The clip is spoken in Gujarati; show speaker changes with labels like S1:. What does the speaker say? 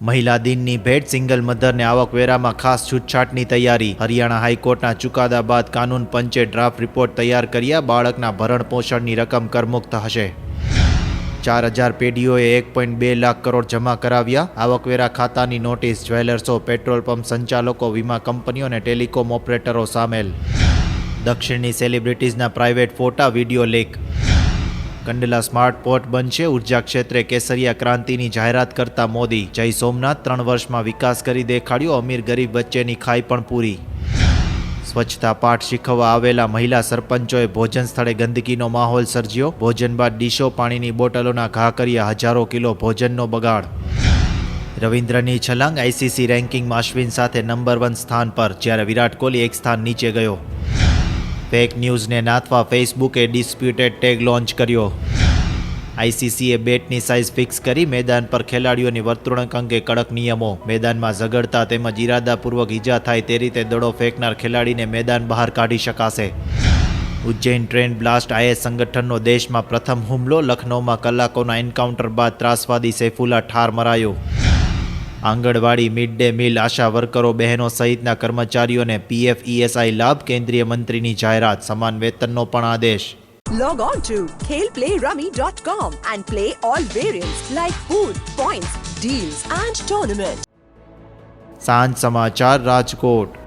S1: મહિલા દિનની ભેટ સિંગલ મધરને આવકવેરામાં ખાસ છૂટછાટની તૈયારી. હરિયાણા હાઈકોર્ટના ચુકાદા બાદ કાનૂન પંચે ડ્રાફ્ટ રિપોર્ટ તૈયાર કર્યા. બાળકના ભરણ પોષણની રકમ કરમુક્ત હશે. 4,000 પેઢીઓએ 1.2 લાખ કરોડ જમા કરાવ્યા. આવકવેરા ખાતાની નોટિસ. જ્વેલર્સો, પેટ્રોલ પંપ સંચાલકો, વીમા કંપનીઓ અને ટેલિકોમ ઓપરેટરો સામેલ. દક્ષિણની સેલિબ્રિટીઝના પ્રાઇવેટ ફોટા, video leak. Kandla smart port બનશે. ઉર્જા ક્ષેત્રે કેસરિયા ક્રાંતિની જાહેરાત કરતા મોદી. જય સોમનાથ 3 વર્ષમાં વિકાસ કરી દેખાડ્યો. અમીર ગરીબ વચ્ચેની ખાઈ પણ પૂરી. સ્વચ્છતા પાઠ શીખવવા આવેલા મહિલા સરપંચોએ ભોજન સ્થળે ગંદકીનો માહોલ સર્જ્યો. ભોજન બાદ ડીશો, પાણીની બોટલોના ઘા કર્યા. હજારો કિલો ભોજનનો બગાડ. રવિન્દ્રની છલાંગ. આઈસીસી રેન્કિંગમાં અશ્વિન સાથે નંબર 1 સ્થાન પર, જ્યારે વિરાટ કોહલી 1 સ્થાન નીચે ગયો. ફેક ન્યૂઝને નાથવા ફેસબુકે ડિસ્પ્યુટેડ ટેગ લોન્ચ કર્યો. આઈસીસીએ બેટની સાઇઝ ફિક્સ કરી. મેદાન પર ખેલાડીઓની વર્તણૂક અંગે કડક નિયમો. મેદાનમાં ઝઘડતા તેમજ ઇરાદાપૂર્વક ઈજા થાય તે રીતે દડો ફેંકનાર ખેલાડીને મેદાન બહાર કાઢી શકાશે. Ujjain train blast. આઈએસ સંગઠનનો દેશમાં પ્રથમ હુમલો. લખનૌમાં કલાકોના એન્કાઉન્ટર બાદ ત્રાસવાદી સૈફુલ્લા ઠાર મરાયો. આંગણવાડી, મિડ ડે મીલ, આશા વર્કરો બહેનો સહિતના કર્મચારીઓને પીએફ ઈએસઆઈ લાભ. કેન્દ્રીય મંત્રીની જાહેરાત. સમાન વેતનનો પણ આદેશ.
S2: Log on to khelplayrummy.com and play all variants like pool, points, deals and tournament.
S1: સાંજ સમાચાર, રાજકોટ.